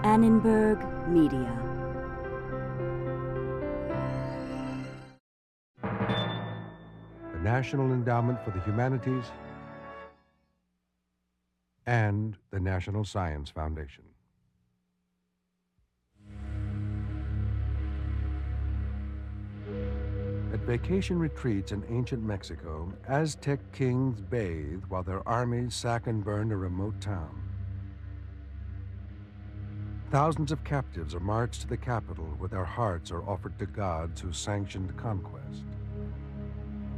Annenberg Media. The National Endowment for the Humanities and the National Science Foundation. At vacation retreats in ancient Mexico, Aztec kings bathe while their armies sack and burn a remote town. Thousands of captives are marched to the capital where their hearts are offered to gods who sanctioned conquest.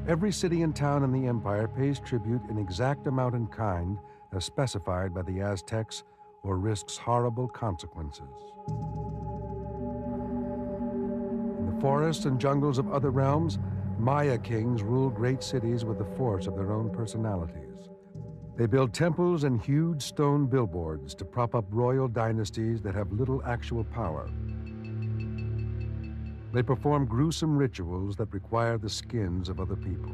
Every city and town in the empire pays tribute in exact amount and kind as specified by the Aztecs or risks horrible consequences. In the forests and jungles of other realms, Maya kings ruled great cities with the force of their own personalities. They build temples and huge stone billboards to prop up royal dynasties that have little actual power. They perform gruesome rituals that require the skins of other people.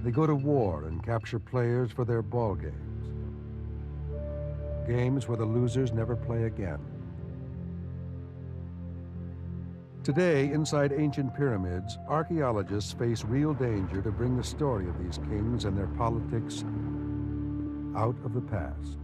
They go to war and capture players for their ball games. Games where the losers never play again. Today, inside ancient pyramids, archaeologists face real danger to bring the story of these kings and their politics out of the past.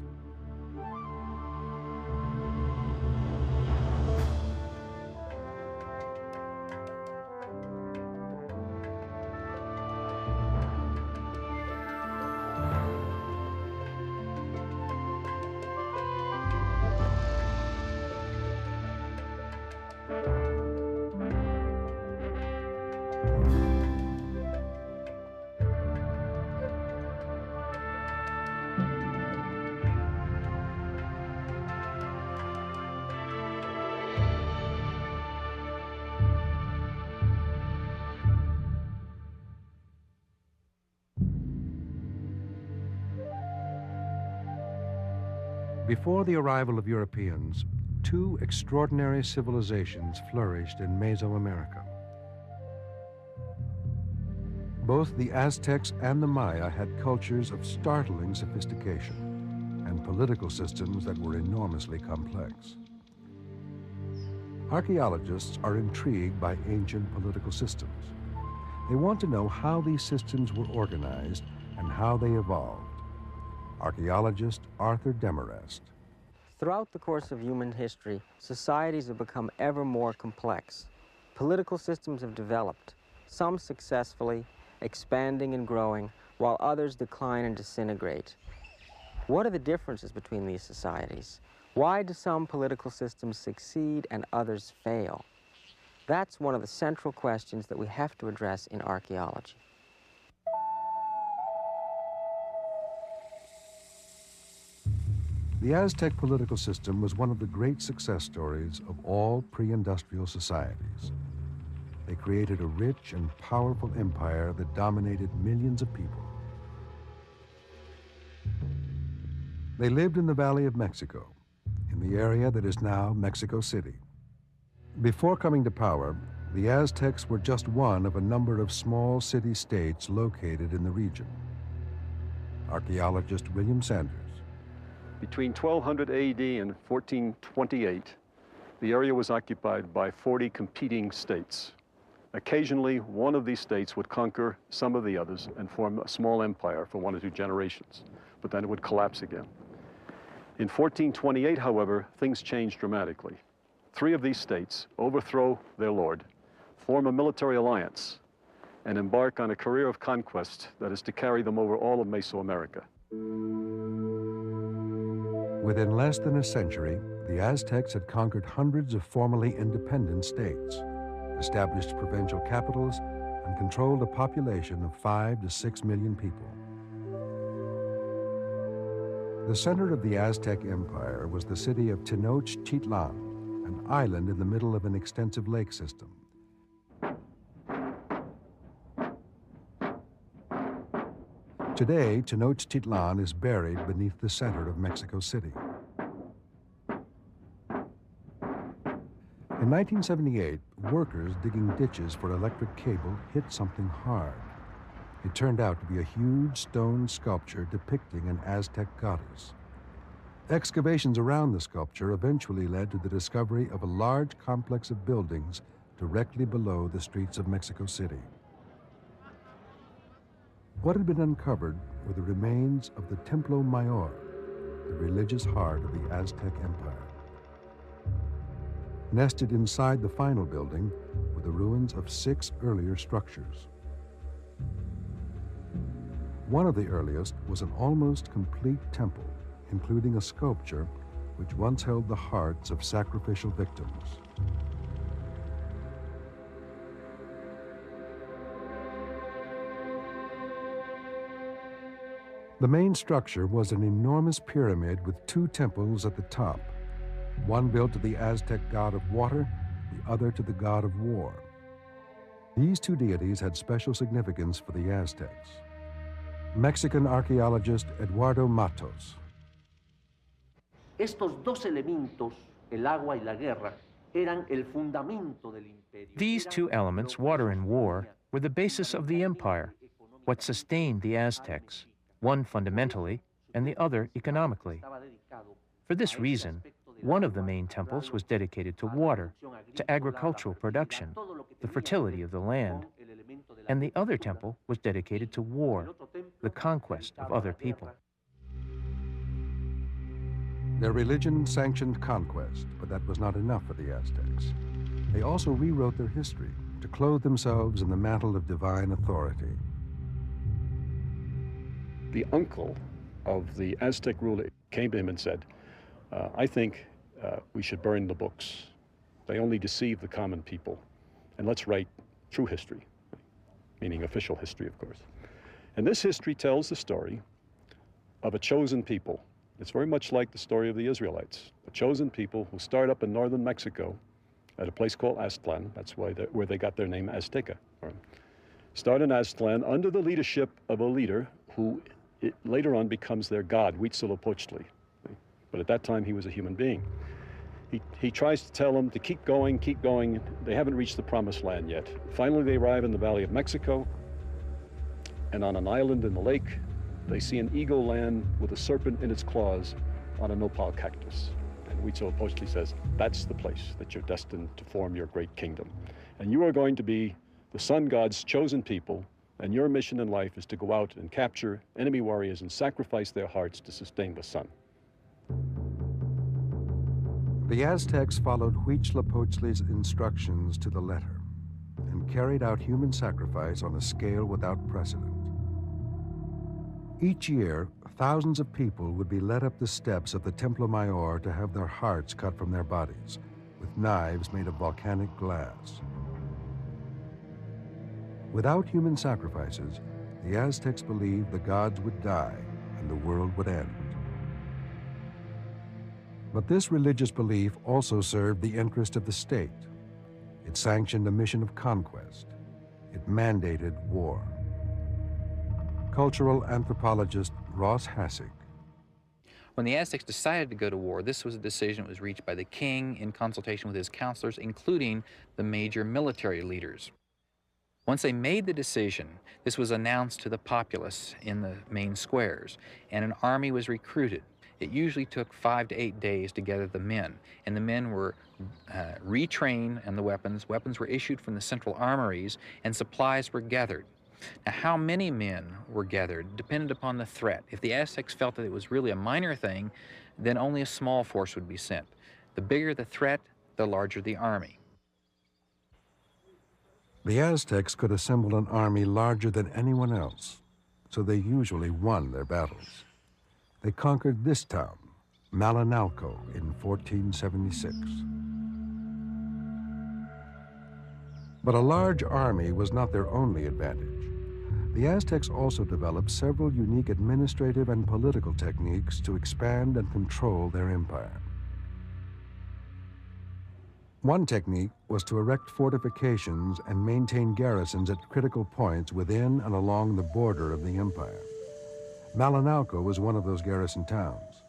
Before the arrival of Europeans, two extraordinary civilizations flourished in Mesoamerica. Both the Aztecs and the Maya had cultures of startling sophistication and political systems that were enormously complex. Archaeologists are intrigued by ancient political systems. They want to know how these systems were organized and how they evolved. Archaeologist Arthur Demarest. Throughout the course of human history, societies have become ever more complex. Political systems have developed, some successfully, expanding and growing, while others decline and disintegrate. What are the differences between these societies? Why do some political systems succeed and others fail? That's one of the central questions that we have to address in archaeology. The Aztec political system was one of the great success stories of all pre-industrial societies. They created a rich and powerful empire that dominated millions of people. They lived in the Valley of Mexico, in the area that is now Mexico City. Before coming to power, the Aztecs were just one of a number of small city-states located in the region. Archaeologist William Sanders. Between 1200 AD and 1428, the area was occupied by 40 competing states. Occasionally, one of these states would conquer some of the others and form a small empire for 1 or 2 generations, but then it would collapse again. In 1428, however, things changed dramatically. 3 of these states overthrow their lord, form a military alliance, and embark on a career of conquest that is to carry them over all of Mesoamerica. Within less than a century, the Aztecs had conquered hundreds of formerly independent states, established provincial capitals, and controlled a population of 5 to 6 million people. The center of the Aztec Empire was the city of Tenochtitlan, an island in the middle of an extensive lake system. Today, Tenochtitlan is buried beneath the center of Mexico City. In 1978, workers digging ditches for electric cable hit something hard. It turned out to be a huge stone sculpture depicting an Aztec goddess. Excavations around the sculpture eventually led to the discovery of a large complex of buildings directly below the streets of Mexico City. What had been uncovered were the remains of the Templo Mayor, the religious heart of the Aztec Empire. Nested inside the final building were the ruins of 6 earlier structures. One of the earliest was an almost complete temple, including a sculpture which once held the hearts of sacrificial victims. The main structure was an enormous pyramid with 2 temples at the top, one built to the Aztec god of water, the other to the god of war. These 2 deities had special significance for the Aztecs. Mexican archaeologist Eduardo Matos. Estos dos elementos, el agua y la guerra, eran el fundamento del imperio. These 2 elements, water and war, were the basis of the empire, what sustained the Aztecs, one fundamentally and the other economically. For this reason, one of the main temples was dedicated to water, to agricultural production, the fertility of the land, and the other temple was dedicated to war, the conquest of other people. Their religion sanctioned conquest, but that was not enough for the Aztecs. They also rewrote their history to clothe themselves in the mantle of divine authority. The uncle of the Aztec ruler came to him and said, I think we should burn the books. They only deceive the common people. And let's write true history, meaning official history, of course. And this history tells the story of a chosen people. It's very much like the story of the Israelites, a chosen people who start up in northern Mexico at a place called Aztlan. That's where they got their name Azteca. Start in Aztlan under the leadership of a leader who later on becomes their god, Huitzilopochtli. But at that time, he was a human being. He tries to tell them to keep going, keep going. They haven't reached the promised land yet. Finally, they arrive in the Valley of Mexico, and on an island in the lake, they see an eagle land with a serpent in its claws on a nopal cactus. And Huitzilopochtli says, that's the place that you're destined to form your great kingdom. And you are going to be the sun god's chosen people, and your mission in life is to go out and capture enemy warriors and sacrifice their hearts to sustain the sun. The Aztecs followed Huitzilopochtli's instructions to the letter and carried out human sacrifice on a scale without precedent. Each year, thousands of people would be led up the steps of the Templo Mayor to have their hearts cut from their bodies with knives made of volcanic glass. Without human sacrifices, the Aztecs believed the gods would die and the world would end. But this religious belief also served the interest of the state. It sanctioned a mission of conquest. It mandated war. Cultural anthropologist Ross Hassig. When the Aztecs decided to go to war, this was a decision that was reached by the king in consultation with his counselors, including the major military leaders. Once they made the decision, this was announced to the populace in the main squares, and an army was recruited. It usually took 5 to 8 days to gather the men, and the men were retrained and the weapons were issued from the central armories, and supplies were gathered. Now, how many men were gathered depended upon the threat. If the Aztecs felt that it was really a minor thing, then only a small force would be sent. The bigger the threat, the larger the army. The Aztecs could assemble an army larger than anyone else, so they usually won their battles. They conquered this town, Malinalco, in 1476. But a large army was not their only advantage. The Aztecs also developed several unique administrative and political techniques to expand and control their empire. One technique was to erect fortifications and maintain garrisons at critical points within and along the border of the empire. Malinalco was one of those garrison towns.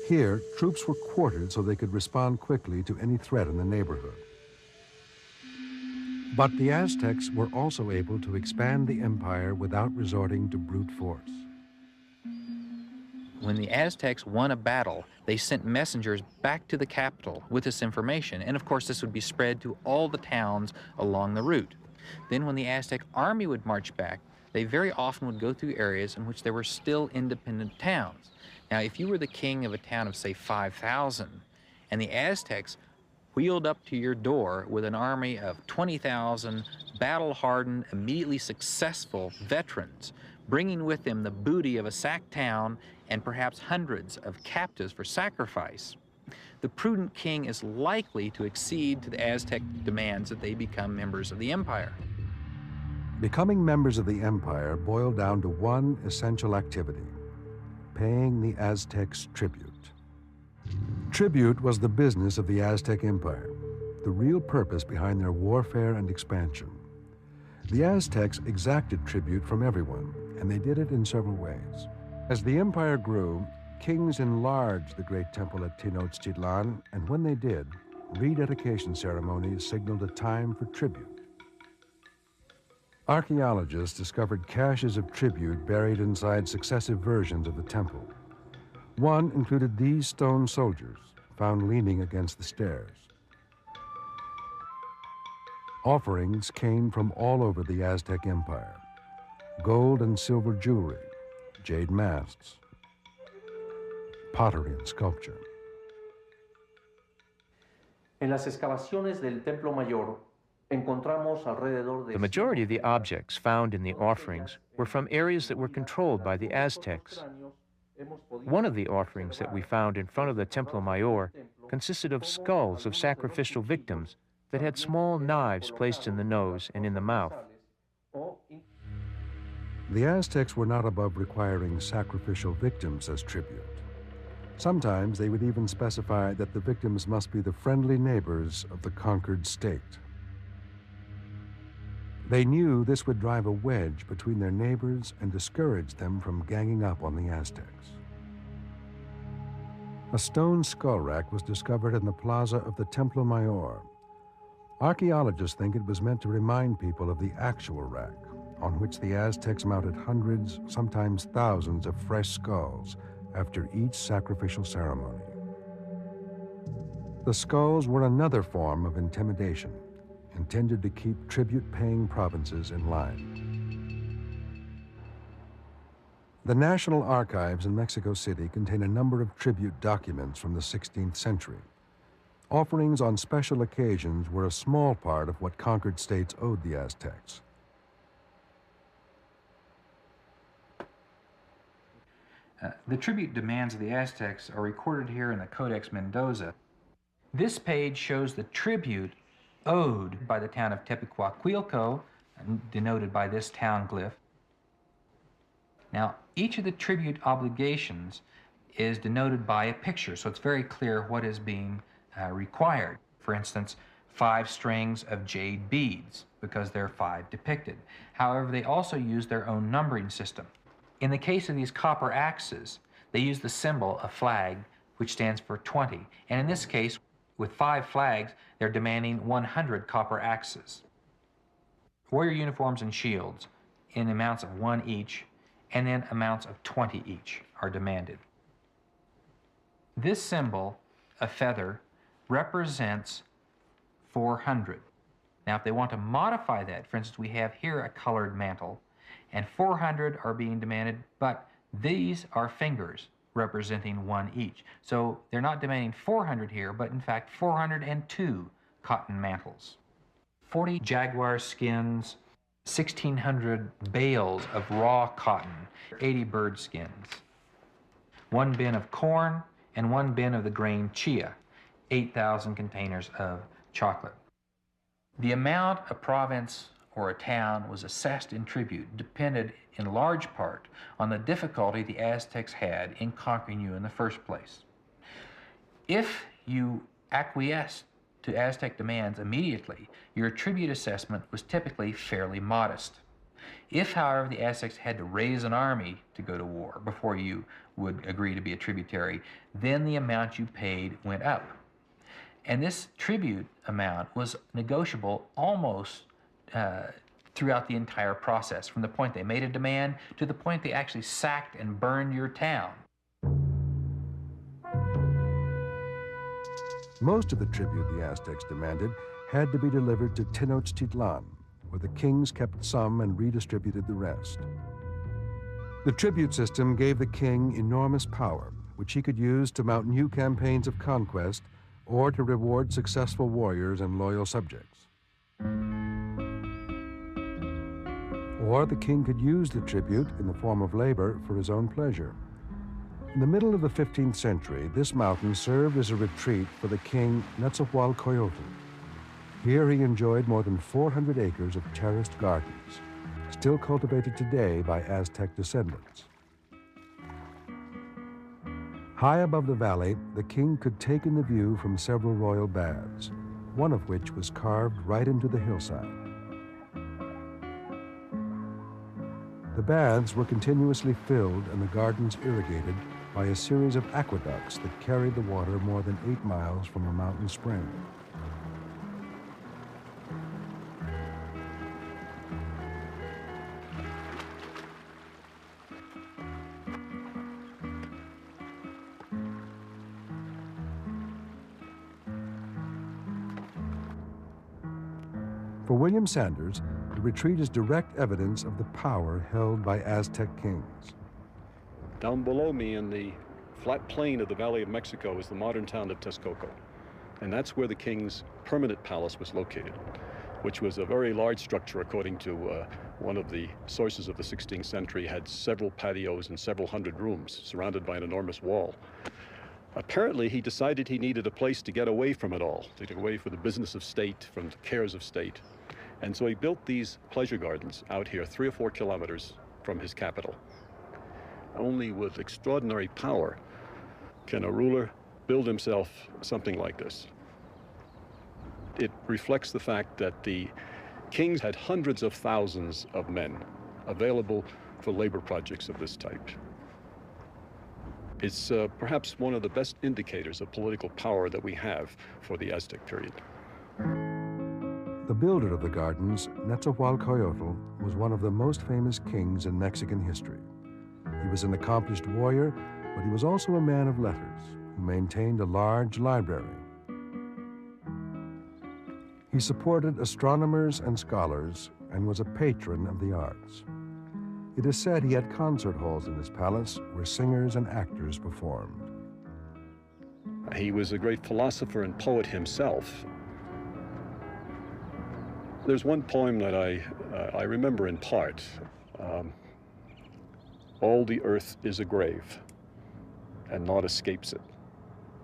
Here, troops were quartered so they could respond quickly to any threat in the neighborhood. But the Aztecs were also able to expand the empire without resorting to brute force. When the Aztecs won a battle, they sent messengers back to the capital with this information, and of course this would be spread to all the towns along the route. Then when the Aztec army would march back, they very often would go through areas in which there were still independent towns. Now, if you were the king of a town of, say, 5,000, and the Aztecs wheeled up to your door with an army of 20,000 battle-hardened, immediately successful veterans, bringing with them the booty of a sacked town and perhaps hundreds of captives for sacrifice, the prudent king is likely to accede to the Aztec demands that they become members of the empire. Becoming members of the empire boiled down to one essential activity: paying the Aztecs tribute. Tribute was the business of the Aztec Empire, the real purpose behind their warfare and expansion. The Aztecs exacted tribute from everyone, and they did it in several ways. As the empire grew, kings enlarged the great temple at Tenochtitlan, and when they did, rededication ceremonies signaled a time for tribute. Archaeologists discovered caches of tribute buried inside successive versions of the temple. One included these stone soldiers, found leaning against the stairs. Offerings came from all over the Aztec Empire: gold and silver jewelry, jade masks, pottery and sculpture. En las excavaciones del Templo Mayor, encontramos alrededor de The majority of the objects found in the offerings were from areas that were controlled by the Aztecs. One of the offerings that we found in front of the Templo Mayor consisted of skulls of sacrificial victims that had small knives placed in the nose and in the mouth. The Aztecs were not above requiring sacrificial victims as tribute. Sometimes they would even specify that the victims must be the friendly neighbors of the conquered state. They knew this would drive a wedge between their neighbors and discourage them from ganging up on the Aztecs. A stone skull rack was discovered in the plaza of the Templo Mayor. Archaeologists think it was meant to remind people of the actual rack, on which the Aztecs mounted hundreds, sometimes thousands of fresh skulls after each sacrificial ceremony. The skulls were another form of intimidation, intended to keep tribute-paying provinces in line. The National Archives in Mexico City contain a number of tribute documents from the 16th century. Offerings on special occasions were a small part of what conquered states owed the Aztecs. The tribute demands of the Aztecs are recorded here in the Codex Mendoza. This page shows the tribute owed by the town of Tepecuacuilco, denoted by this town glyph. Now, each of the tribute obligations is denoted by a picture, so it's very clear what is being required. For instance, 5 strings of jade beads, because there are 5 depicted. However, they also use their own numbering system. In the case of these copper axes, they use the symbol, a flag, which stands for 20. And in this case, with 5 flags, they're demanding 100 copper axes. Warrior uniforms and shields in amounts of 1 each, and then amounts of 20 each are demanded. This symbol, a feather, represents 400. Now, if they want to modify that, for instance, we have here a colored mantle, and 400 are being demanded, but these are fingers representing 1 each. So they're not demanding 400 here, but in fact 402 cotton mantles. 40 jaguar skins, 1,600 bales of raw cotton, 80 bird skins, 1 bin of corn, and 1 bin of the grain chia, 8,000 containers of chocolate. The amount a province or a town was assessed in tribute depended in large part on the difficulty the Aztecs had in conquering you in the first place. If you acquiesced to Aztec demands immediately, your tribute assessment was typically fairly modest. If, however, the Aztecs had to raise an army to go to war before you would agree to be a tributary, then the amount you paid went up. And this tribute amount was negotiable almost throughout the entire process, from the point they made a demand to the point they actually sacked and burned your town. Most of the tribute the Aztecs demanded had to be delivered to Tenochtitlan, where the kings kept some and redistributed the rest. The tribute system gave the king enormous power, which he could use to mount new campaigns of conquest or to reward successful warriors and loyal subjects. Or the king could use the tribute in the form of labor for his own pleasure. In the middle of the 15th century, this mountain served as a retreat for the king Netzahualcoyotl. Here he enjoyed more than 400 acres of terraced gardens, still cultivated today by Aztec descendants. High above the valley, the king could take in the view from several royal baths, one of which was carved right into the hillside. The baths were continuously filled and the gardens irrigated by a series of aqueducts that carried the water more than 8 miles from a mountain spring. For William Sanders, the retreat is direct evidence of the power held by Aztec kings. Down below me in the flat plain of the Valley of Mexico is the modern town of Texcoco. And that's where the king's permanent palace was located, which was a very large structure according to one of the sources of the 16th century, had several patios and several hundred rooms surrounded by an enormous wall. Apparently, he decided he needed a place to get away from it all, to get away from the business of state, from the cares of state. And so he built these pleasure gardens out here 3 or 4 kilometers from his capital. Only with extraordinary power can a ruler build himself something like this. It reflects the fact that the kings had hundreds of thousands of men available for labor projects of this type. It's perhaps one of the best indicators of political power that we have for the Aztec period. The builder of the gardens, Netzahualcoyotl, was one of the most famous kings in Mexican history. He was an accomplished warrior, but he was also a man of letters who maintained a large library. He supported astronomers and scholars and was a patron of the arts. It is said he had concert halls in his palace where singers and actors performed. He was a great philosopher and poet himself. There's one poem that I remember in part. All the earth is a grave, and naught escapes it.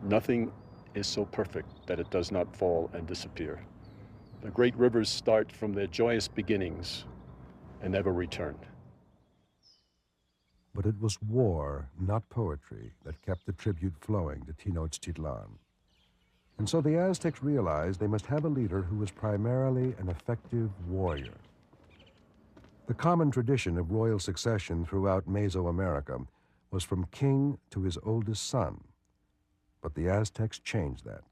Nothing is so perfect that it does not fall and disappear. The great rivers start from their joyous beginnings and never return. But it was war, not poetry, that kept the tribute flowing to Tenochtitlan. And so the Aztecs realized they must have a leader who was primarily an effective warrior. The common tradition of royal succession throughout Mesoamerica was from king to his oldest son. But the Aztecs changed that.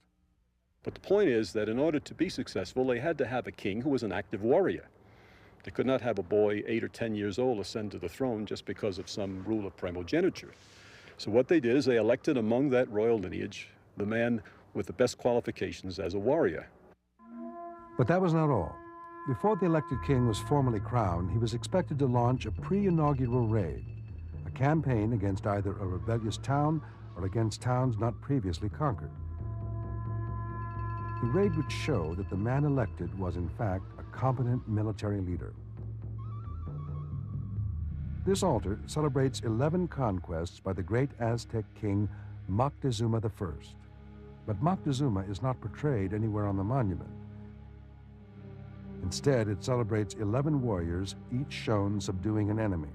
But the point is that in order to be successful, they had to have a king who was an active warrior. They could not have a boy 8 or 10 years old ascend to the throne just because of some rule of primogeniture. So what they did is they elected among that royal lineage the man with the best qualifications as a warrior. But that was not all. Before the elected king was formally crowned, he was expected to launch a pre-inaugural raid, a campaign against either a rebellious town or against towns not previously conquered. The raid would show that the man elected was, in fact, a competent military leader. This altar celebrates 11 conquests by the great Aztec king Moctezuma I. But Moctezuma is not portrayed anywhere on the monument. Instead, it celebrates 11 warriors, each shown subduing an enemy.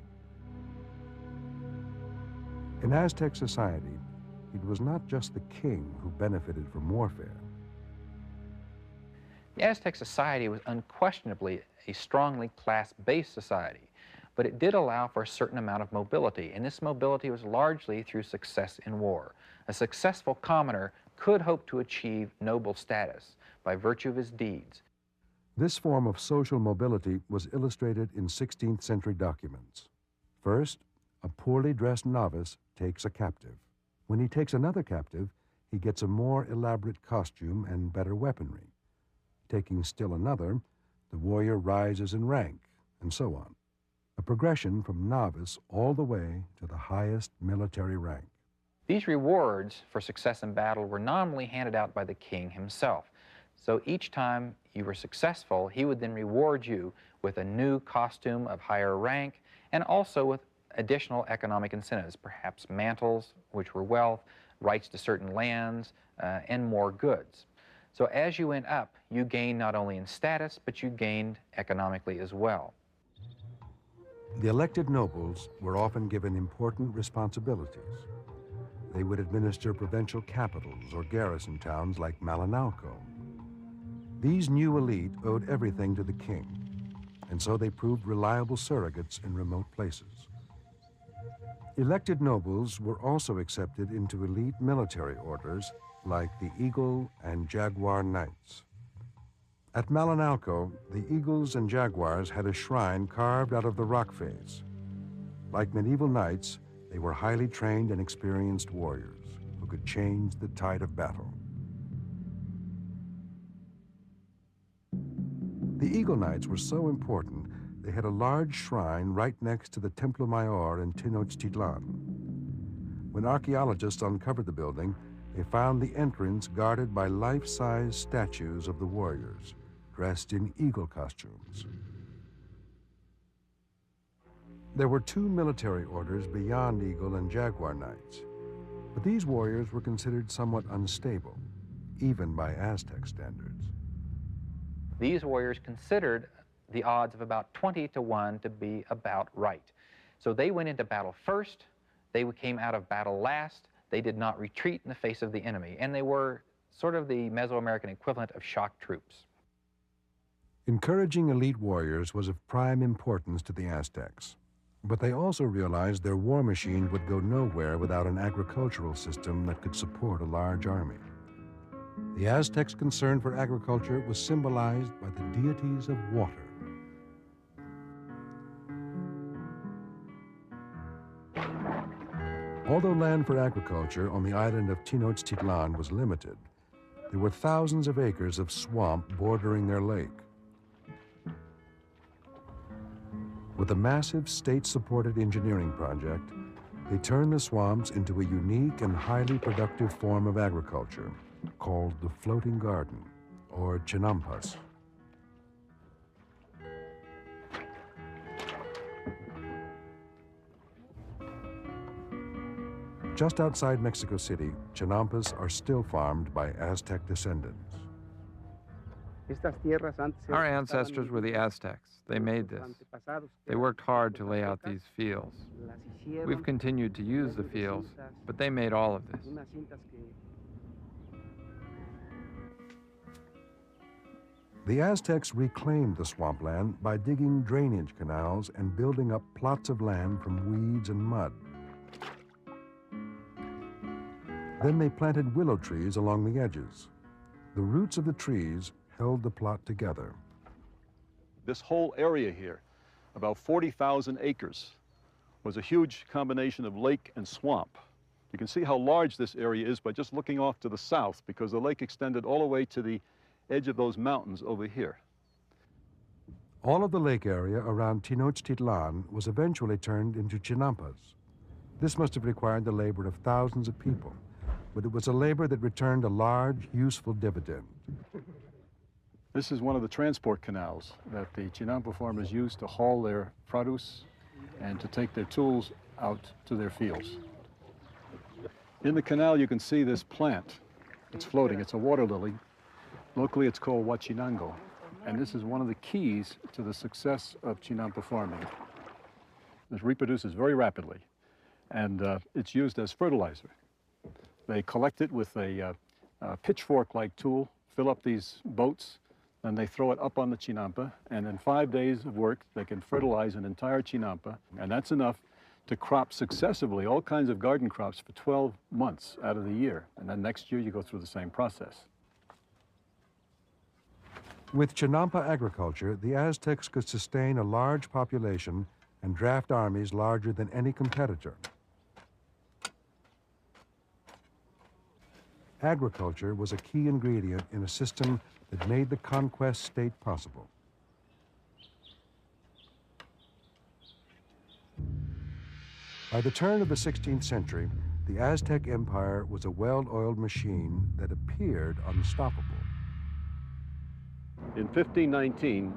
In Aztec society, it was not just the king who benefited from warfare. The Aztec society was unquestionably a strongly class-based society, but it did allow for a certain amount of mobility, and this mobility was largely through success in war. A successful commoner could hope to achieve noble status by virtue of his deeds. This form of social mobility was illustrated in 16th century documents. First, a poorly dressed novice takes a captive. When he takes another captive, he gets a more elaborate costume and better weaponry. Taking still another, the warrior rises in rank, and so on. A progression from novice all the way to the highest military rank. These rewards for success in battle were nominally handed out by the king himself. So each time you were successful, he would then reward you with a new costume of higher rank and also with additional economic incentives, perhaps mantles, which were wealth, rights to certain lands, and more goods. So as you went up, you gained not only in status, but you gained economically as well. The elected nobles were often given important responsibilities. They would administer provincial capitals or garrison towns like Malinalco. These new elite owed everything to the king, and so they proved reliable surrogates in remote places. Elected nobles were also accepted into elite military orders like the Eagle and Jaguar Knights. At Malinalco, the Eagles and Jaguars had a shrine carved out of the rock face. Like medieval knights, they were highly trained and experienced warriors who could change the tide of battle. The Eagle Knights were so important, they had a large shrine right next to the Templo Mayor in Tenochtitlan. When archaeologists uncovered the building, they found the entrance guarded by life-size statues of the warriors, dressed in eagle costumes. There were two military orders beyond Eagle and Jaguar Knights, but these warriors were considered somewhat unstable, even by Aztec standards. These warriors considered the odds of about 20 to 1 to be about right. So they went into battle first, they came out of battle last, they did not retreat in the face of the enemy, and they were sort of the Mesoamerican equivalent of shock troops. Encouraging elite warriors was of prime importance to the Aztecs, but they also realized their war machine would go nowhere without an agricultural system that could support a large army. The Aztecs' concern for agriculture was symbolized by the deities of water. Although land for agriculture on the island of Tenochtitlan was limited, there were thousands of acres of swamp bordering their lake. With a massive state-supported engineering project, they turned the swamps into a unique and highly productive form of agriculture called the floating garden, or chinampas. Just outside Mexico City, chinampas are still farmed by Aztec descendants. Our ancestors were the Aztecs. They made this. They worked hard to lay out these fields. We've continued to use the fields, but they made all of this. The Aztecs reclaimed the swampland by digging drainage canals and building up plots of land from weeds and mud. Then they planted willow trees along the edges. The roots of the trees held the plot together. This whole area here, about 40,000 acres, was a huge combination of lake and swamp. You can see how large this area is by just looking off to the south, because the lake extended all the way to the edge of those mountains over here. All of the lake area around Tenochtitlan was eventually turned into chinampas. This must have required the labor of thousands of people, but it was a labor that returned a large, useful dividend. This is one of the transport canals that the Chinampa farmers used to haul their produce and to take their tools out to their fields. In the canal, you can see this plant. It's floating. It's a water lily. Locally, it's called huachinango. And this is one of the keys to the success of Chinampa farming. It reproduces very rapidly, and it's used as fertilizer. They collect it with a pitchfork-like tool, fill up these boats, and they throw it up on the Chinampa, and in 5 days of work, they can fertilize an entire Chinampa, and that's enough to crop successively all kinds of garden crops for 12 months out of the year. And then next year, you go through the same process. With Chinampa agriculture, the Aztecs could sustain a large population and draft armies larger than any competitor. agriculture was a key ingredient in a system that made the conquest state possible. By the turn of the 16th century, the Aztec Empire was a well-oiled machine that appeared unstoppable. In 1519,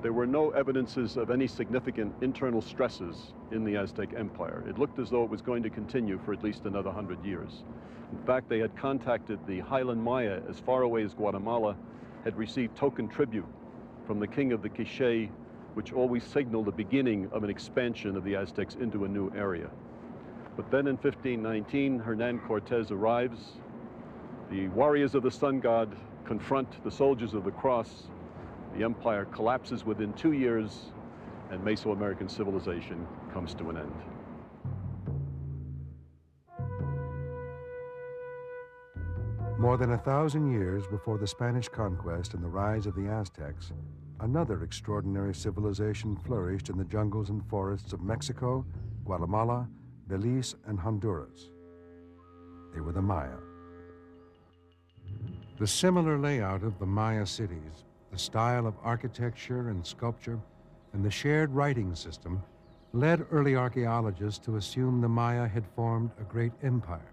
there were no evidences of any significant internal stresses in the Aztec Empire. It looked as though it was going to continue for at least another 100 years. In fact, they had contacted the Highland Maya as far away as Guatemala, had received token tribute from the king of the Quiché, which always signaled the beginning of an expansion of the Aztecs into a new area. But then in 1519, Hernan Cortez arrives. The warriors of the sun god confront the soldiers of the cross. The empire collapses within 2 years, and Mesoamerican civilization comes to an end. More than 1,000 years before the Spanish conquest and the rise of the Aztecs, another extraordinary civilization flourished in the jungles and forests of Mexico, Guatemala, Belize, and Honduras. They were the Maya. The similar layout of the Maya cities, the style of architecture and sculpture, and the shared writing system led early archaeologists to assume the Maya had formed a great empire,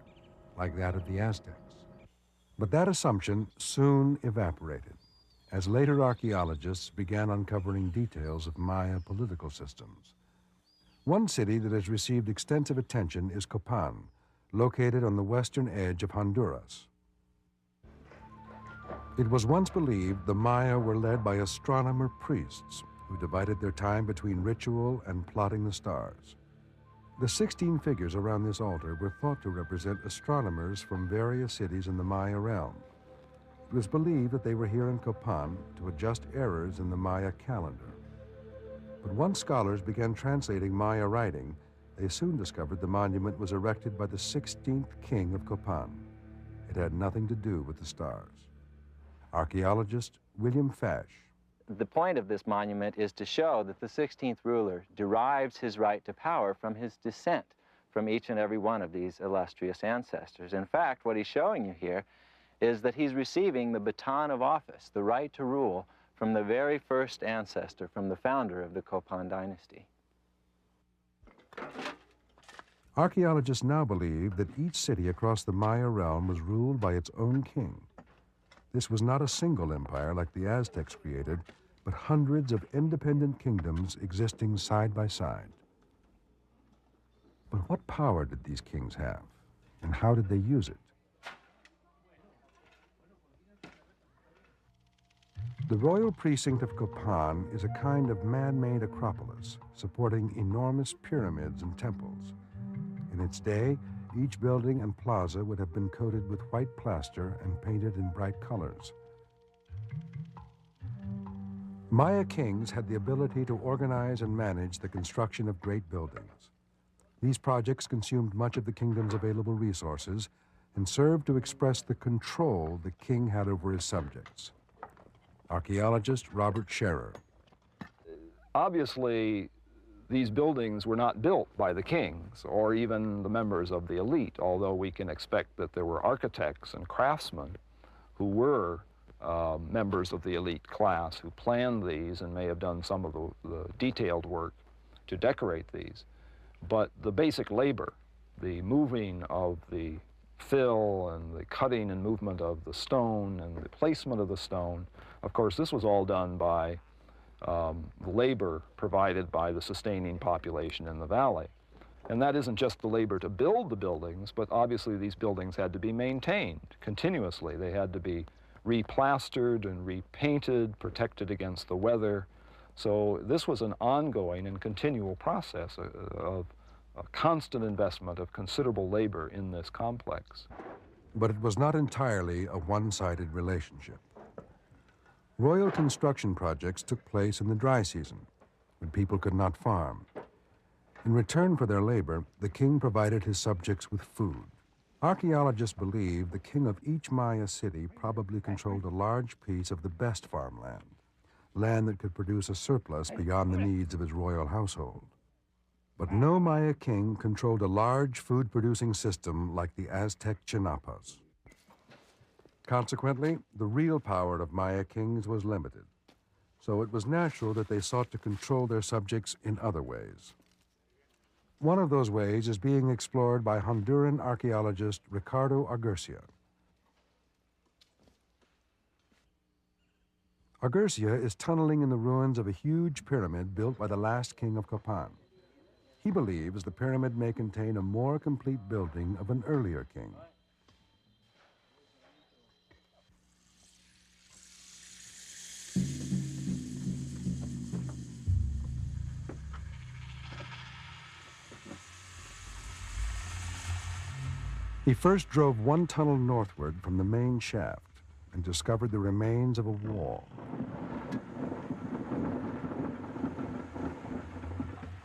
like that of the Aztecs. But that assumption soon evaporated, as later archaeologists began uncovering details of Maya political systems. One city that has received extensive attention is Copan, located on the western edge of Honduras. It was once believed the Maya were led by astronomer priests who divided their time between ritual and plotting the stars. The 16 figures around this altar were thought to represent astronomers from various cities in the Maya realm. It was believed that they were here in Copan to adjust errors in the Maya calendar. But once scholars began translating Maya writing, they soon discovered the monument was erected by the 16th king of Copan. It had nothing to do with the stars. Archaeologist William Fash. The point of this monument is to show that the 16th ruler derives his right to power from his descent from each and every one of these illustrious ancestors. In fact, what he's showing you here is that he's receiving the baton of office, the right to rule, from the very first ancestor, from the founder of the Copan dynasty. Archaeologists now believe that each city across the Maya realm was ruled by its own king. This was not a single empire like the Aztecs created, but hundreds of independent kingdoms existing side by side. But what power did these kings have, and how did they use it? The royal precinct of Copan is a kind of man-made acropolis, supporting enormous pyramids and temples. In its day, each building and plaza would have been coated with white plaster and painted in bright colors. Maya kings had the ability to organize and manage the construction of great buildings. These projects consumed much of the kingdom's available resources and served to express the control the king had over his subjects. Archaeologist Robert Scherer. Obviously, these buildings were not built by the kings or even the members of the elite, although we can expect that there were architects and craftsmen who were members of the elite class who planned these and may have done some of the detailed work to decorate these. But the basic labor, the moving of the fill and the cutting and movement of the stone and the placement of the stone, of course, this was all done by the labor provided by the sustaining population in the valley. And that isn't just the labor to build the buildings, but obviously these buildings had to be maintained continuously. They had to be replastered and repainted, protected against the weather. So this was an ongoing and continual process of a constant investment of considerable labor in this complex. But it was not entirely a one-sided relationship. Royal construction projects took place in the dry season, when people could not farm. In return for their labor, the king provided his subjects with food. Archaeologists believe the king of each Maya city probably controlled a large piece of the best farmland, land that could produce a surplus beyond the needs of his royal household. But no Maya king controlled a large food-producing system like the Aztec Chinapas. Consequently, the real power of Maya kings was limited, so it was natural that they sought to control their subjects in other ways. One of those ways is being explored by Honduran archaeologist Ricardo Argurcia. Argurcia is tunneling in the ruins of a huge pyramid built by the last king of Copan. He believes the pyramid may contain a more complete building of an earlier king. He first drove one tunnel northward from the main shaft and discovered the remains of a wall.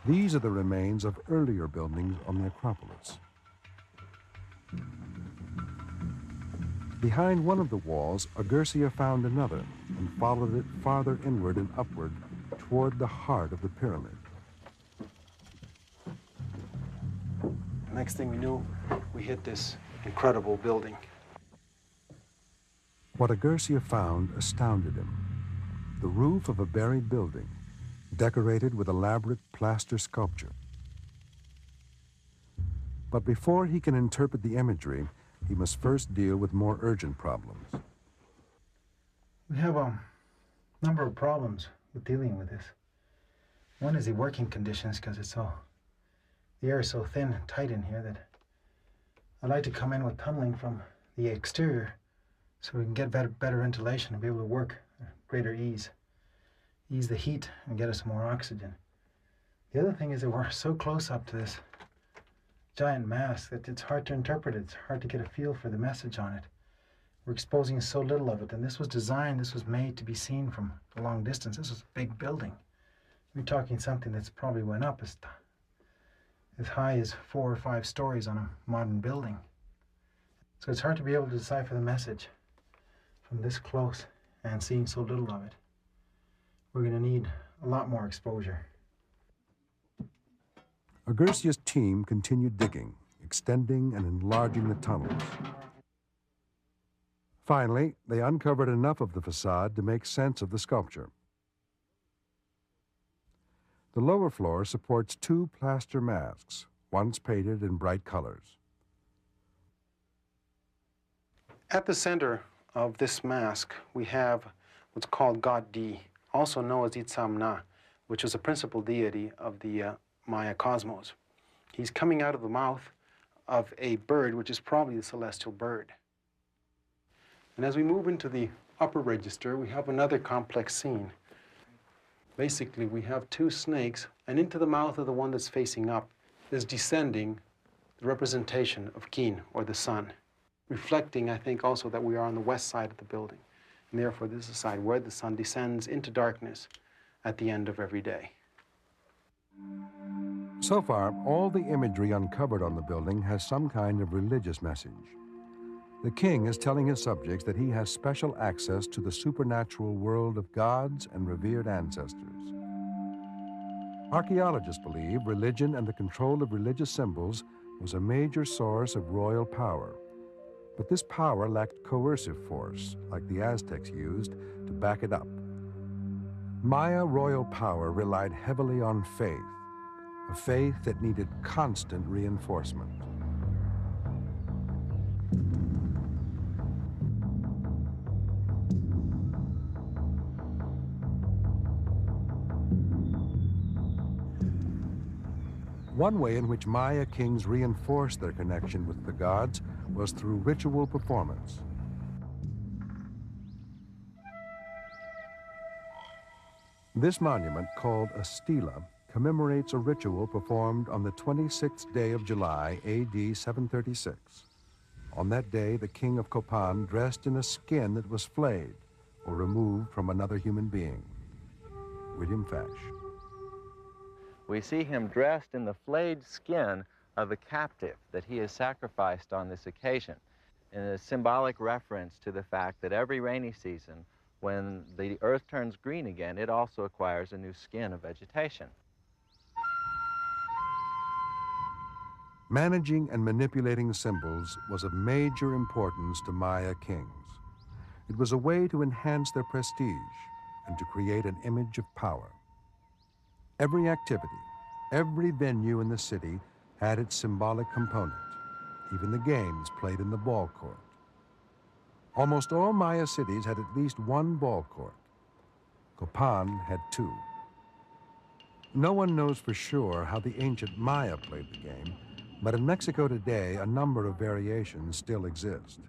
These are the remains of earlier buildings on the Acropolis. Behind one of the walls, Argurcia found another and followed it farther inward and upward toward the heart of the pyramid. Next thing we knew, we hit this incredible building. What Argurcia found astounded him. The roof of a buried building, decorated with elaborate plaster sculpture. But before he can interpret the imagery, he must first deal with more urgent problems. We have a number of problems with dealing with this. One is the working conditions, because the air is so thin and tight in here that I'd like to come in with tunneling from the exterior so we can get better ventilation and be able to work at greater ease the heat and get us more oxygen. The other thing is that we're so close up to this giant mass that it's hard to interpret it. It's hard to get a feel for the message on it. We're exposing so little of it, and this was made to be seen from a long distance. This was a big building. We're talking something that's probably went up as high as 4 or 5 stories on a modern building. So it's hard to be able to decipher the message from this close and seeing so little of it. We're going to need a lot more exposure. Argurcia's team continued digging, extending and enlarging the tunnels. Finally, they uncovered enough of the facade to make sense of the sculpture. The lower floor supports 2 plaster masks, once painted in bright colors. At the center of this mask, we have what's called God Di, also known as Itzamna, which is a principal deity of the Maya cosmos. He's coming out of the mouth of a bird, which is probably the celestial bird. And as we move into the upper register, we have another complex scene. Basically, we have 2 snakes, and into the mouth of the one that's facing up is descending the representation of Kin, or the sun, reflecting, I think, also that we are on the west side of the building. And therefore, this is the side where the sun descends into darkness at the end of every day. So far, all the imagery uncovered on the building has some kind of religious message. The king is telling his subjects that he has special access to the supernatural world of gods and revered ancestors. Archaeologists believe religion and the control of religious symbols was a major source of royal power. But this power lacked coercive force, like the Aztecs used, to back it up. Maya royal power relied heavily on faith, a faith that needed constant reinforcement. One way in which Maya kings reinforced their connection with the gods was through ritual performance. This monument, called a stela, commemorates a ritual performed on the 26th day of July, AD 736. On that day, the king of Copan dressed in a skin that was flayed or removed from another human being. William Fash. We see him dressed in the flayed skin of a captive that he has sacrificed on this occasion, in a symbolic reference to the fact that every rainy season, when the earth turns green again, it also acquires a new skin of vegetation. Managing and manipulating symbols was of major importance to Maya kings. It was a way to enhance their prestige and to create an image of power. Every activity, every venue in the city had its symbolic component, even the games played in the ball court. Almost all Maya cities had at least one ball court. Copan had two. No one knows for sure how the ancient Maya played the game, but in Mexico today, a number of variations still exist.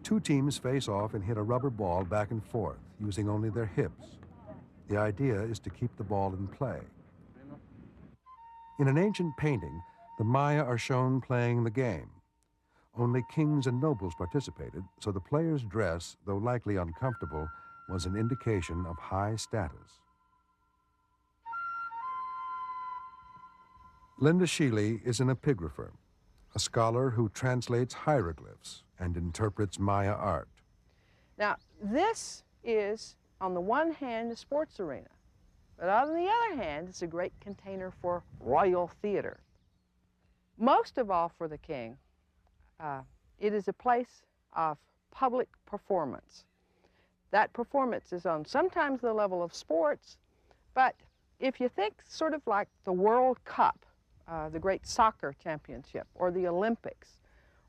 Two teams face off and hit a rubber ball back and forth, using only their hips. The idea is to keep the ball in play. In an ancient painting, the Maya are shown playing the game. Only kings and nobles participated, so the players' dress, though likely uncomfortable, was an indication of high status. Linda Sheely is an epigrapher, a scholar who translates hieroglyphs and interprets Maya art. Now, this is, on the one hand, a sports arena, but on the other hand, it's a great container for royal theater. Most of all for the king, it is a place of public performance. That performance is on sometimes the level of sports, but if you think sort of like the World Cup, the great soccer championship, or the Olympics,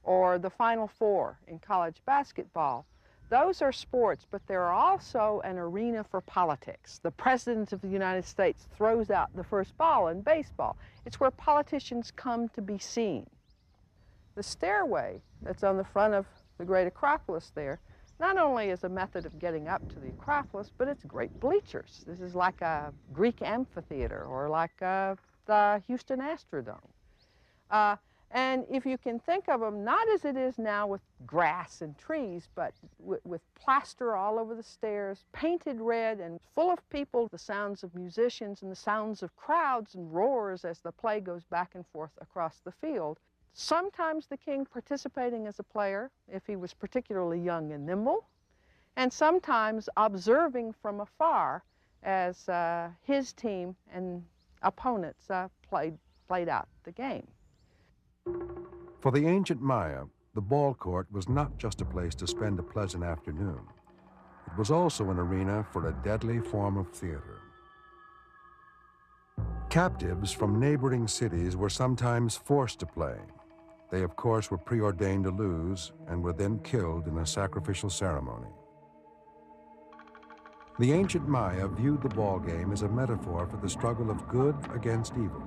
or the Final Four in college basketball, those are sports, but they're also an arena for politics. The President of the United States throws out the first ball in baseball. It's where politicians come to be seen. The stairway that's on the front of the Great Acropolis there not only is a method of getting up to the Acropolis, but it's great bleachers. This is like a Greek amphitheater or like the Houston Astrodome. And if you can think of them not as it is now with grass and trees, but with plaster all over the stairs, painted red and full of people, the sounds of musicians and the sounds of crowds and roars as the play goes back and forth across the field. Sometimes the king participating as a player, if he was particularly young and nimble, and sometimes observing from afar as his team and opponents played out the game. For the ancient Maya, the ball court was not just a place to spend a pleasant afternoon. It was also an arena for a deadly form of theater. Captives from neighboring cities were sometimes forced to play. They, of course, were preordained to lose and were then killed in a sacrificial ceremony. The ancient Maya viewed the ball game as a metaphor for the struggle of good against evil,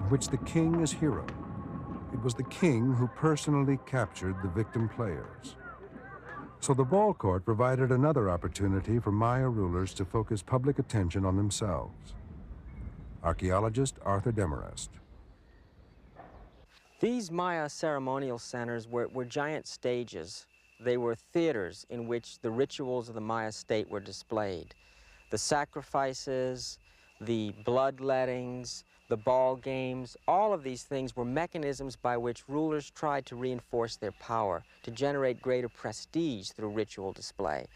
in which the king is hero. It was the king who personally captured the victim players. So the ball court provided another opportunity for Maya rulers to focus public attention on themselves. Archaeologist Arthur Demarest. These Maya ceremonial centers were giant stages. They were theaters in which the rituals of the Maya state were displayed. The sacrifices, the bloodlettings, the ball games, all of these things were mechanisms by which rulers tried to reinforce their power, to generate greater prestige through ritual display.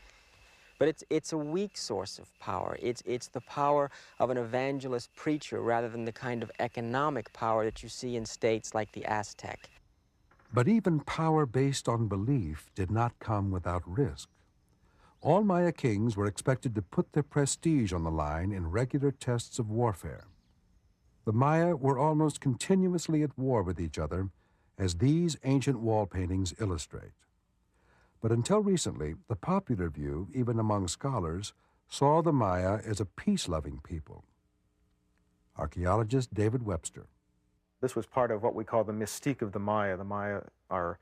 But it's a weak source of power. It's the power of an evangelist preacher rather than the kind of economic power that you see in states like the Aztec. But even power based on belief did not come without risk. All Maya kings were expected to put their prestige on the line in regular tests of warfare. The Maya were almost continuously at war with each other, as these ancient wall paintings illustrate. But until recently, the popular view, even among scholars, saw the Maya as a peace-loving people. Archaeologist David Webster. This was part of what we call the mystique of the Maya. The Maya are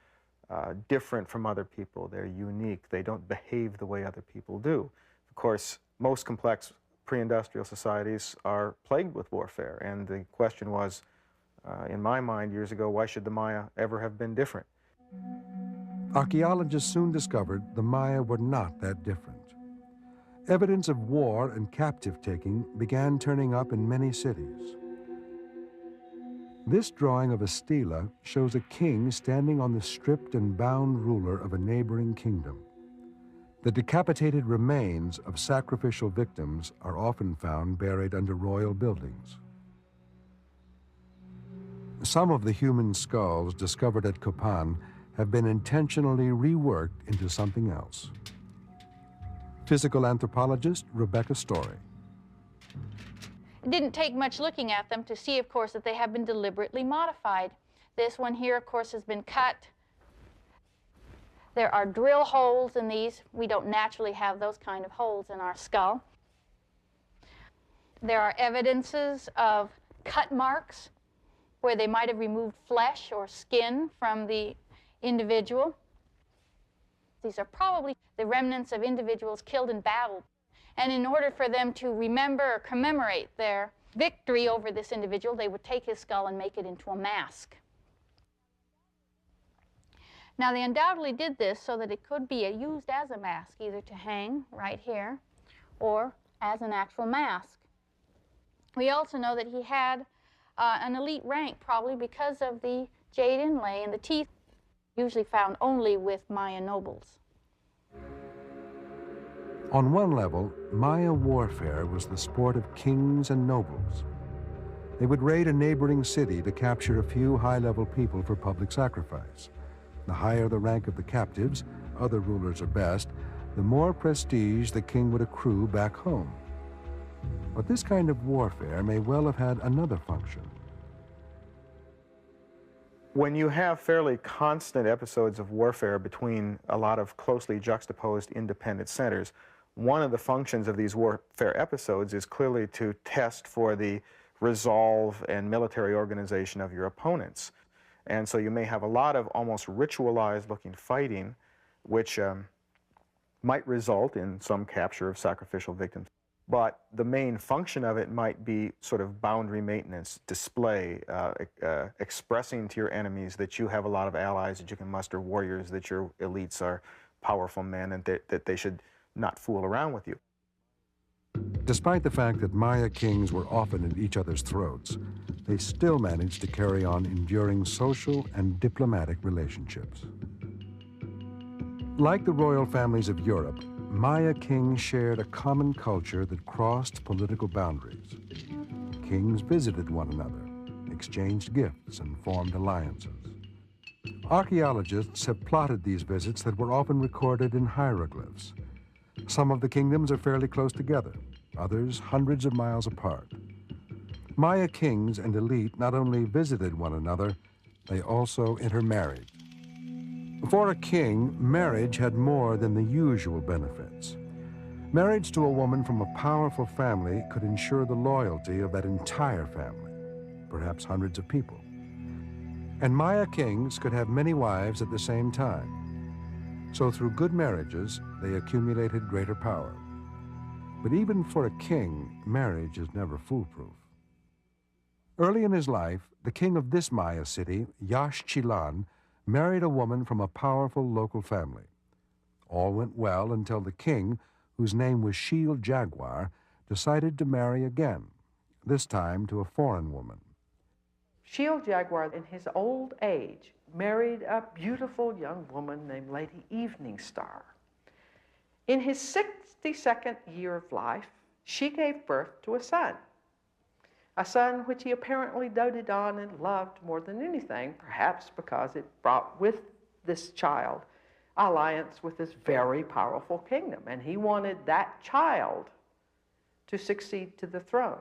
different from other people. They're unique. They don't behave the way other people do. Of course, most complex pre-industrial societies are plagued with warfare, and the question was, in my mind years ago, why should the Maya ever have been different? Archaeologists soon discovered the Maya were not that different. Evidence of war and captive-taking began turning up in many cities. This drawing of a stela shows a king standing on the stripped and bound ruler of a neighboring kingdom. The decapitated remains of sacrificial victims are often found buried under royal buildings. Some of the human skulls discovered at Copan have been intentionally reworked into something else. Physical anthropologist Rebecca Story. It didn't take much looking at them to see, of course, that they have been deliberately modified. This one here, of course, has been cut. There are drill holes in these. We don't naturally have those kind of holes in our skull. There are evidences of cut marks where they might have removed flesh or skin from the individual. These are probably the remnants of individuals killed in battle. And in order for them to remember or commemorate their victory over this individual, they would take his skull and make it into a mask. Now, they undoubtedly did this so that it could be used as a mask, either to hang right here or as an actual mask. We also know that he had an elite rank, probably because of the jade inlay in the teeth, usually found only with Maya nobles. On one level, Maya warfare was the sport of kings and nobles. They would raid a neighboring city to capture a few high-level people for public sacrifice. The higher the rank of the captives, other rulers are best, the more prestige the king would accrue back home. But this kind of warfare may well have had another function. When you have fairly constant episodes of warfare between a lot of closely juxtaposed independent centers, one of the functions of these warfare episodes is clearly to test for the resolve and military organization of your opponents. And so you may have a lot of almost ritualized looking fighting, which might result in some capture of sacrificial victims. But the main function of it might be sort of boundary maintenance, display, expressing to your enemies that you have a lot of allies, that you can muster warriors, that your elites are powerful men, and that they should not fool around with you. Despite the fact that Maya kings were often at each other's throats, they still managed to carry on enduring social and diplomatic relationships. Like the royal families of Europe, Maya kings shared a common culture that crossed political boundaries. Kings visited one another, exchanged gifts, and formed alliances. Archaeologists have plotted these visits that were often recorded in hieroglyphs. Some of the kingdoms are fairly close together, others hundreds of miles apart. Maya kings and elite not only visited one another, they also intermarried. For a king, marriage had more than the usual benefits. Marriage to a woman from a powerful family could ensure the loyalty of that entire family, perhaps hundreds of people. And Maya kings could have many wives at the same time. So through good marriages, they accumulated greater power. But even for a king, marriage is never foolproof. Early in his life, the king of this Maya city, Yaxchilan, married a woman from a powerful local family. All went well until the king, whose name was Shield Jaguar, decided to marry again, this time to a foreign woman. Shield Jaguar, in his old age, married a beautiful young woman named Lady Evening Star. In his 62nd year of life, she gave birth to a son which he apparently doted on and loved more than anything, perhaps because it brought with this child alliance with this very powerful kingdom, and he wanted that child to succeed to the throne.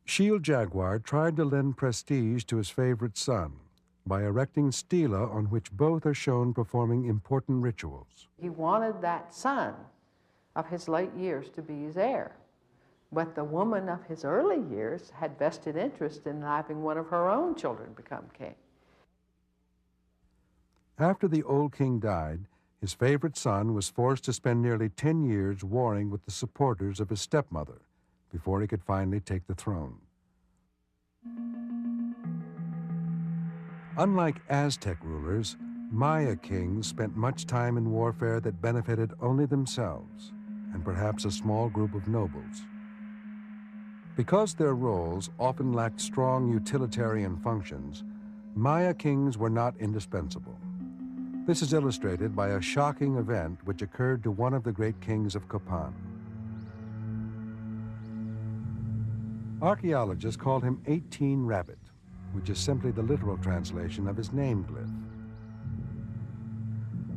Shield Jaguar tried to lend prestige to his favorite son by erecting stela on which both are shown performing important rituals. He wanted that son of his late years to be his heir. But the woman of his early years had vested interest in having one of her own children become king. After the old king died, his favorite son was forced to spend nearly 10 years warring with the supporters of his stepmother before he could finally take the throne. Unlike Aztec rulers, Maya kings spent much time in warfare that benefited only themselves and perhaps a small group of nobles. Because their roles often lacked strong utilitarian functions, Maya kings were not indispensable. This is illustrated by a shocking event which occurred to one of the great kings of Copan. Archaeologists called him 18 Rabbit, which is simply the literal translation of his name glyph.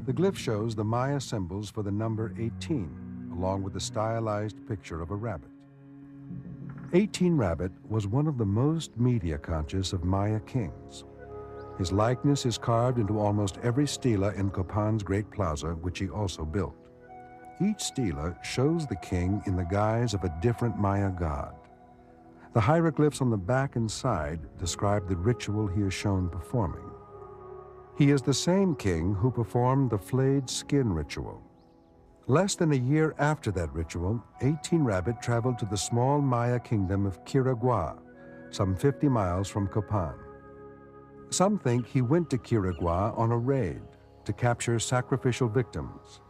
The glyph shows the Maya symbols for the number 18, along with the stylized picture of a rabbit. 18 Rabbit was one of the most media-conscious of Maya kings. His likeness is carved into almost every stela in Copan's Great Plaza, which he also built. Each stela shows the king in the guise of a different Maya god. The hieroglyphs on the back and side describe the ritual he is shown performing. He is the same king who performed the flayed skin ritual. Less than a year after that ritual, 18 Rabbit traveled to the small Maya kingdom of Quirigua, some 50 miles from Copan. Some think he went to Quirigua on a raid to capture sacrificial victims,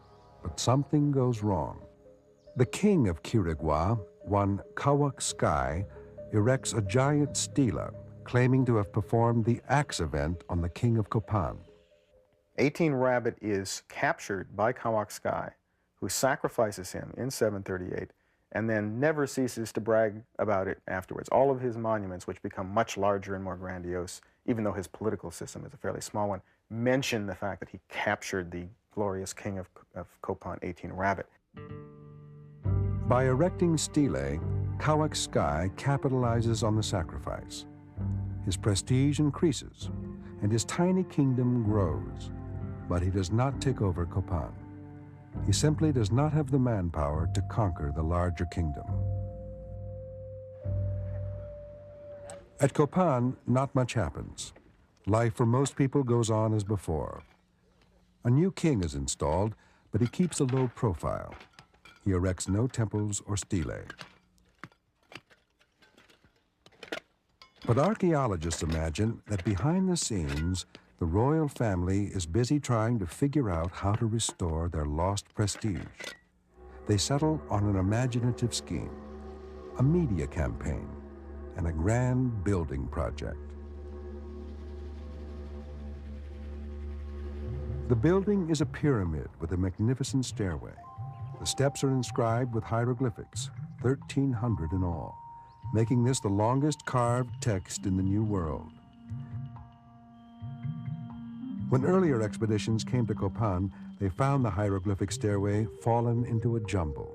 but something goes wrong. The king of Quirigua, one Kawak Sky, erects a giant stela, claiming to have performed the axe event on the king of Copan. 18 Rabbit is captured by Kawak Sky, who sacrifices him in 738 and then never ceases to brag about it afterwards. All of his monuments, which become much larger and more grandiose, even though his political system is a fairly small one, mention the fact that he captured the glorious king of Copan, 18 Rabbit. By erecting stelae, Kawak Sky capitalizes on the sacrifice. His prestige increases, and his tiny kingdom grows, but he does not take over Copan. He simply does not have the manpower to conquer the larger kingdom. At Copan, not much happens. Life for most people goes on as before. A new king is installed, but he keeps a low profile. He erects no temples or stelae. But archaeologists imagine that behind the scenes, the royal family is busy trying to figure out how to restore their lost prestige. They settle on an imaginative scheme, a media campaign, and a grand building project. The building is a pyramid with a magnificent stairway. The steps are inscribed with hieroglyphics, 1,300 in all, making this the longest carved text in the New World. When earlier expeditions came to Copan, they found the hieroglyphic stairway fallen into a jumble.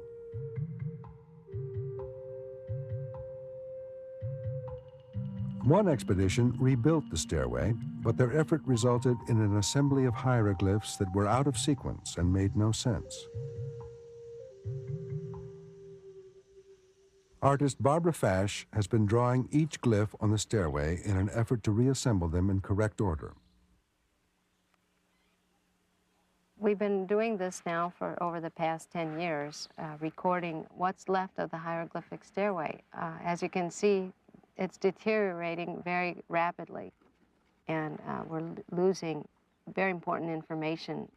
One expedition rebuilt the stairway, but their effort resulted in an assembly of hieroglyphs that were out of sequence and made no sense. Artist Barbara Fash has been drawing each glyph on the stairway in an effort to reassemble them in correct order. We've been doing this now for over the past 10 years, recording what's left of the hieroglyphic stairway. As you can see, it's deteriorating very rapidly, and we're losing very important information.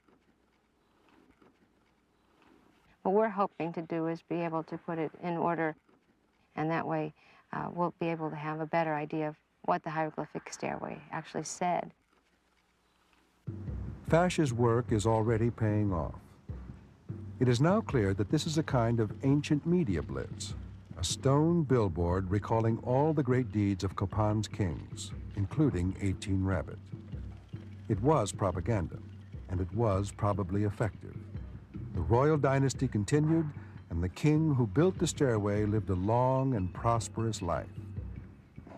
What we're hoping to do is be able to put it in order, and that way we'll be able to have a better idea of what the hieroglyphic stairway actually said. Fash's work is already paying off. It is now clear that this is a kind of ancient media blitz, a stone billboard recalling all the great deeds of Copan's kings, including 18 Rabbit. It was propaganda, and it was probably effective. The royal dynasty continued, and the king who built the stairway lived a long and prosperous life.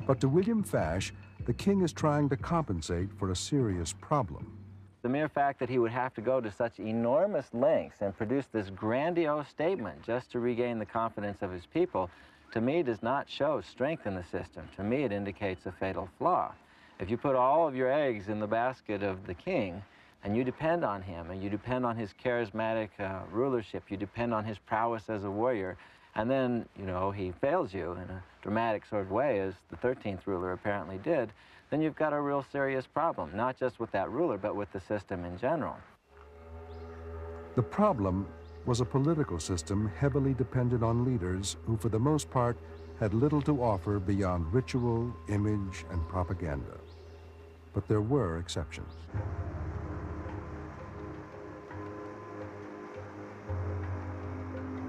But to William Fash, the king is trying to compensate for a serious problem. The mere fact that he would have to go to such enormous lengths and produce this grandiose statement just to regain the confidence of his people, to me does not show strength in the system. To me, it indicates a fatal flaw. If you put all of your eggs in the basket of the king, and you depend on him, and you depend on his charismatic rulership, you depend on his prowess as a warrior, and then, you know, he fails you in a dramatic sort of way, as the 13th ruler apparently did, then you've got a real serious problem, not just with that ruler, but with the system in general. The problem was a political system heavily dependent on leaders who, for the most part, had little to offer beyond ritual, image, and propaganda. But there were exceptions.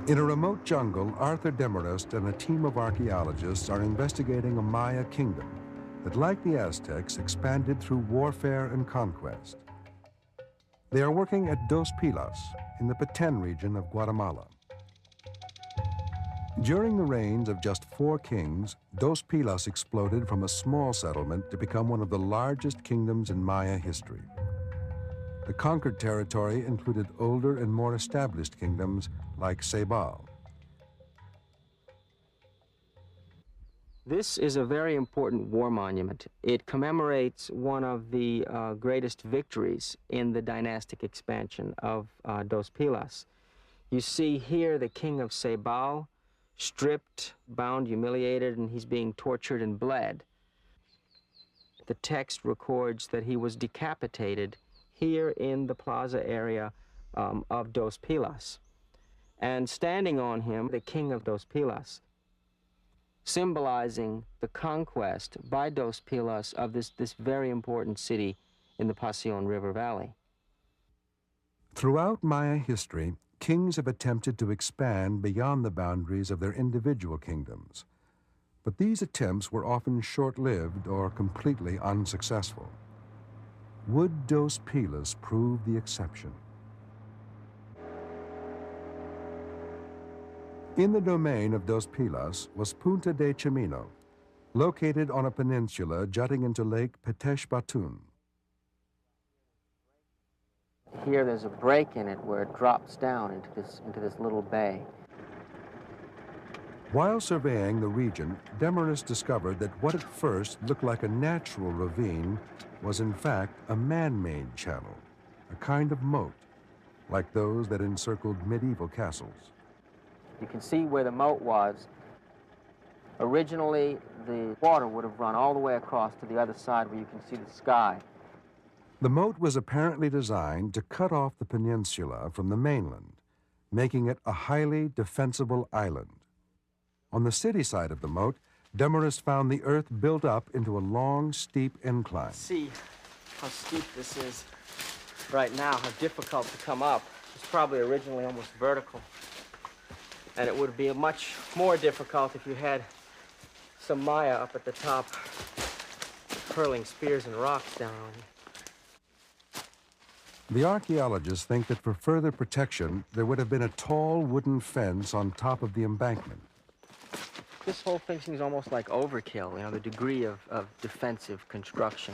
In a remote jungle, Arthur Demarest and a team of archaeologists are investigating a Maya kingdom that, like the Aztecs, expanded through warfare and conquest. They are working at Dos Pilas in the Petén region of Guatemala. During the reigns of just 4 kings, Dos Pilas exploded from a small settlement to become one of the largest kingdoms in Maya history. The conquered territory included older and more established kingdoms like Ceibal. This is a very important war monument. It commemorates one of the greatest victories in the dynastic expansion of Dos Pilas. You see here the king of Ceibal, stripped, bound, humiliated, and he's being tortured and bled. The text records that he was decapitated here in the plaza area of Dos Pilas. And standing on him, the king of Dos Pilas, symbolizing the conquest by Dos Pilas of this very important city in the Pasión River Valley. Throughout Maya history, kings have attempted to expand beyond the boundaries of their individual kingdoms. But these attempts were often short-lived or completely unsuccessful. Would Dos Pilas prove the exception? In the domain of Dos Pilas was Punta de Chimino, located on a peninsula jutting into Lake Petesh Batun. Here there's a break in it where it drops down into this little bay. While surveying the region, Demarest discovered that what at first looked like a natural ravine was in fact a man-made channel, a kind of moat, like those that encircled medieval castles. You can see where the moat was. Originally, the water would have run all the way across to the other side where you can see the sky. The moat was apparently designed to cut off the peninsula from the mainland, making it a highly defensible island. On the city side of the moat, Demarest found the earth built up into a long, steep incline. See how steep this is right now, how difficult to come up. It's probably originally almost vertical. And it would be much more difficult if you had some Maya up at the top hurling spears and rocks down on you. The archaeologists think that for further protection, there would have been a tall wooden fence on top of the embankment. This whole thing seems almost like overkill, you know, the degree of defensive construction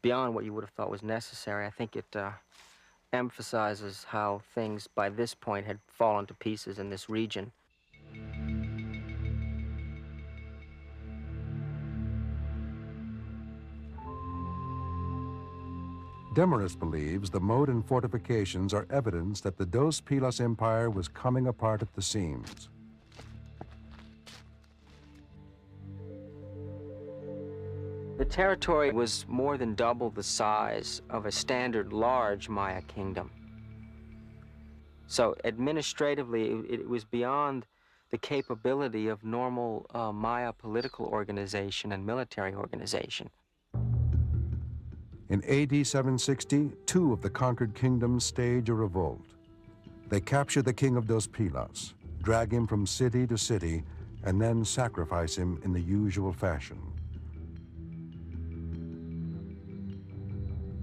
beyond what you would have thought was necessary. I think it emphasizes how things by this point had fallen to pieces in this region. Demarest believes the moat and fortifications are evidence that the Dos Pilas Empire was coming apart at the seams. The territory was more than double the size of a standard large Maya kingdom. So administratively, it was beyond the capability of normal Maya political organization and military organization. In AD 760, 2 of the conquered kingdoms stage a revolt. They capture the king of Dos Pilas, drag him from city to city, and then sacrifice him in the usual fashion.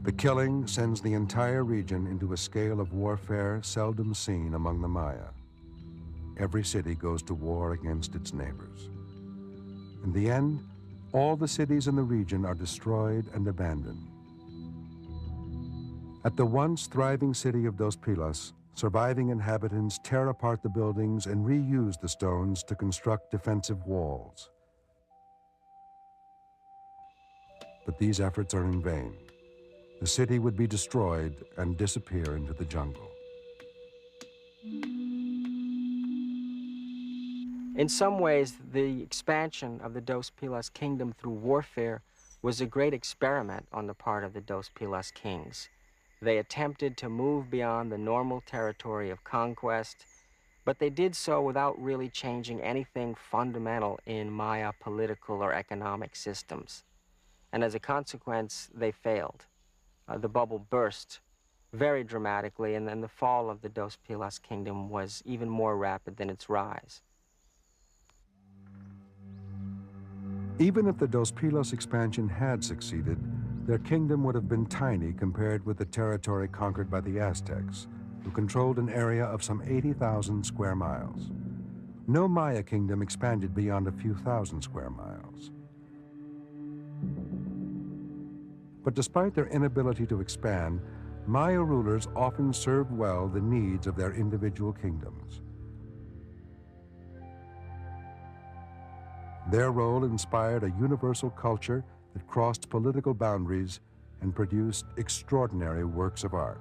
The killing sends the entire region into a scale of warfare seldom seen among the Maya. Every city goes to war against its neighbors. In the end, all the cities in the region are destroyed and abandoned. At the once thriving city of Dos Pilas, surviving inhabitants tear apart the buildings and reuse the stones to construct defensive walls. But these efforts are in vain. The city would be destroyed and disappear into the jungle. In some ways, the expansion of the Dos Pilas kingdom through warfare was a great experiment on the part of the Dos Pilas kings. They attempted to move beyond the normal territory of conquest, but they did so without really changing anything fundamental in Maya political or economic systems. And as a consequence, they failed. The bubble burst very dramatically, and then the fall of the Dos Pilas kingdom was even more rapid than its rise. Even if the Dos Pilas expansion had succeeded, their kingdom would have been tiny compared with the territory conquered by the Aztecs, who controlled an area of some 80,000 square miles. No Maya kingdom expanded beyond a few thousand square miles. But despite their inability to expand, Maya rulers often served well the needs of their individual kingdoms. Their role inspired a universal culture that crossed political boundaries and produced extraordinary works of art,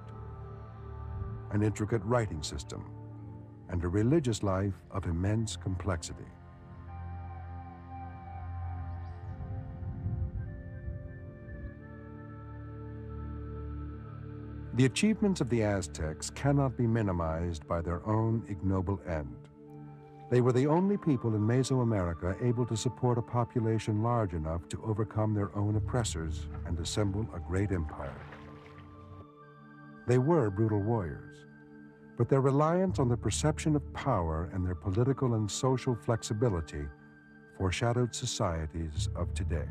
an intricate writing system, and a religious life of immense complexity. The achievements of the Aztecs cannot be minimized by their own ignoble end. They were the only people in Mesoamerica able to support a population large enough to overcome their own oppressors and assemble a great empire. They were brutal warriors, but their reliance on the perception of power and their political and social flexibility foreshadowed societies of today.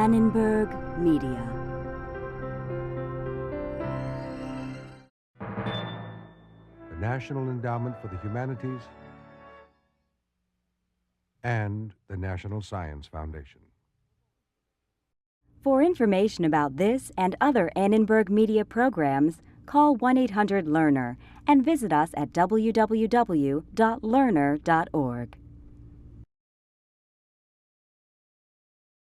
Annenberg Media. The National Endowment for the Humanities and the National Science Foundation. For information about this and other Annenberg Media programs, call 1-800-LEARNER and visit us at www.learner.org.